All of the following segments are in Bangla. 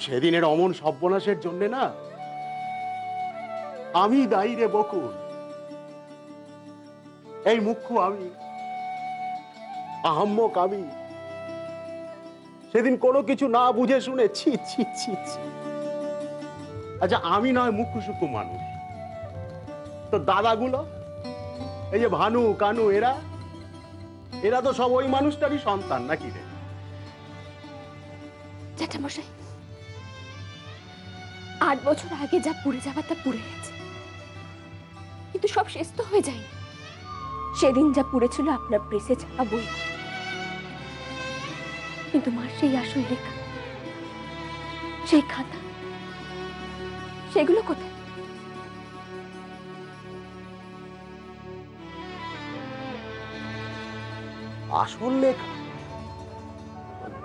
সেদিনের অমন সর্বনাশের জন্য না আমি দায়ী রে বকুল। এই মুখ্য আমি, আহাম্মক আমি। সেদিন কোনো কিছু না বুঝে শুনে ছি ছি ছি ছি। আচ্ছা আমি নয় মুখ্য সূক্ষ্ম মানুষ, তো দাদাগুলো এই যে ভানু কানু এরা এরা তো সব ওই মানুষটারই সন্তান নাকি রে? জ্যাঠামশাই, 8 বছর আগে যা পুড়ে যাবার তা পুড়ে গেছে, কিন্তু সব শেষ তো হয়ে যায়নি। সেদিন যা পুড়েছিল আপনার প্রেসে ছাপা বই, কিন্তু মার সেই আসল লেখা, সেই খাতা, সেগুলো কোথায়? আসল লেখা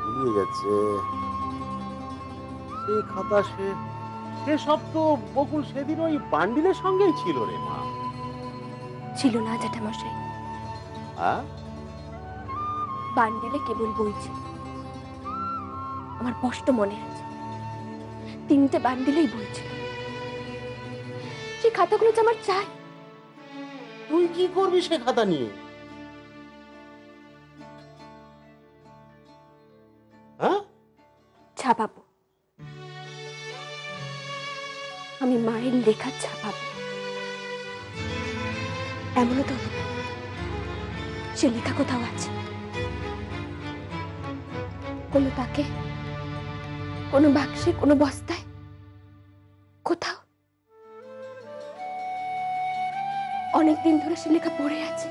ভুলিয়ে যাচ্ছে। সেই খাতা সে সব তো বকুল সেদিন ওই বান্ডিলের সঙ্গেই ছিল রে মা। ছিল না জ্যাঠামশাই, হ্যাঁ বান্ডেলে কেবল বই ছিল। আমার স্পষ্ট মনে আছে 3টে বান্ডিলেই বই ছিল। সেই খাতাগুলো যে আমার চাই। তুই কি করবি সে খাতা নিয়ে? হ্যাঁ ছাপাবো, আমি মায়ের লেখা ছাপাবো। এমনও তো হতে পারে সে লেখা কোথাও আছে, কোনো তাকে, কোনো বাক্সে, কোনো বস্তায়, কোথাও। অনেকদিন ধরে সে লেখা পড়ে আছে,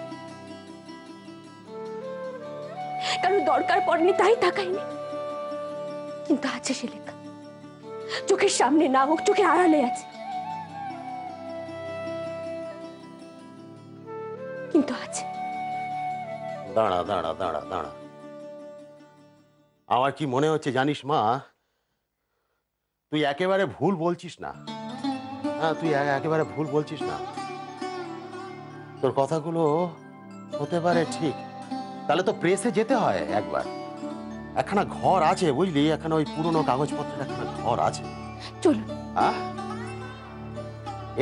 কারণ দরকার পড়েনি তাই তাকাইনি, কিন্তু আছে সে লেখা। চোখের সামনে না হোক, চোখের আড়ালে আছে, কিন্তু আছে। দাঁড়া দাঁড়া দাঁড়া দাঁড়া, আমার কি মনে হচ্ছে জানিস মা, তুই একেবারে ভুল বলছিস না। হ্যাঁ তুই একেবারে ভুল বলছিস না। তোর কথাগুলো হতে পারে ঠিক, তাহলে তো প্রেসে যেতে হয় একবার। একখানা ঘর আছে বুঝলি, এখানে ওই পুরনো কাগজপত্রের একখানা ঘর আছে। চলুন।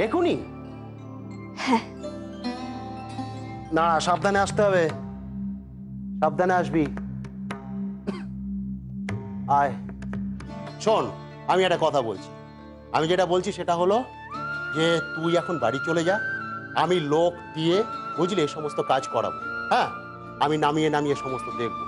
এখনই? হ্যাঁ। না সাবধানে আসতে হবে, সাবধানে আসবি। আয় শোন, আমি একটা কথা বলছি। আমি যেটা বলছি সেটা হলো যে তুই এখন বাড়ি চলে যা, আমি লোক দিয়ে বুঝলি এই সমস্ত কাজ করাবো। হ্যাঁ আমি নামিয়ে নামিয়ে সমস্ত দেখবো।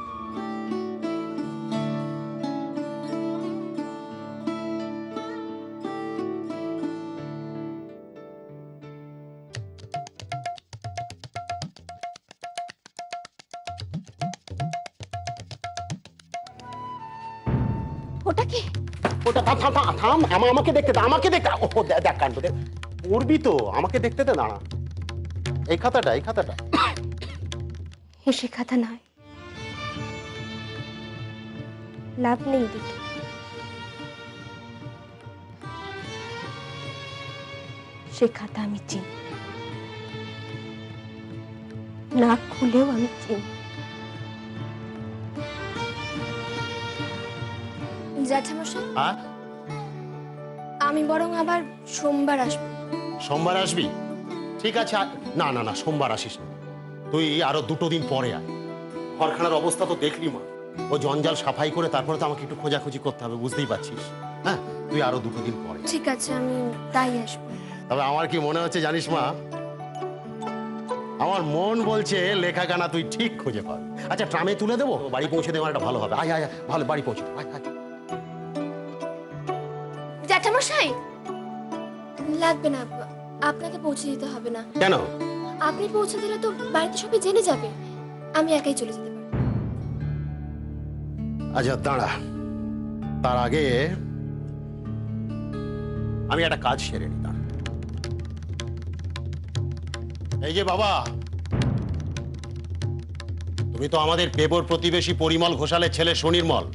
ওটা কি? ওটা থাম থাম থাম থাম, আমাকে দেখতে দে, আমাকে দেখ। ও দেখ কাণ্ড দেখ, পড়বি তো, আমাকে দেখতে দে। দাঁড়া, এই খাতাটা, এই খাতাটা। সে খাতা নয়, লাভ নেই দেখে। সে খাতা আমি চিনি, না খুলেও আমি চিনি। জ্যাঠামশাই, আমি বরং আবার সোমবার আসবো। সোমবার আসবি? ঠিক আছে। না না না, সোমবার আসিস না, তুই আরো 2 দিন পরে আয়। ঘরখানার অবস্থা তো দেখলি মা, ও জঞ্জাল সাফাই করে তারপরে তো আমাকে একটু খোঁজাখুঁজি করতে হবে, বুঝতেই পারছিস। হ্যাঁ তুই আরো 2 দিন পরে। ঠিক আছে, আমি তাই আসবো। তবে আমার কি মনে হচ্ছে জানিস মা, আমার মন বলছে লেখাখানা তুই ঠিক খুঁজে পাবি। আচ্ছা ট্রামে তুলে দেবো, বাড়ি পৌঁছে দেওয়া একটা ভালো হবে। আয় আয় ভালো, বাড়ি পৌঁছে আয় আয়। জ্যাঠামশাই, লাগবে না, আপনাকে পৌঁছে দিতে হবে না। কেন? আপনি পৌঁছে দিলে তো বাড়িতে সবাই জেনে যাবে, আমি একাই চলে যেতে পারবো। আচ্ছা দাঁড়া, তার আগে আমি একটা কাজ সেরে নি। দাঁড়া, এই যে বাবা, তুমি তো আমাদের পেবর প্রতিবেশী পরিমল ঘোষালের ছেলে সুনির্মল।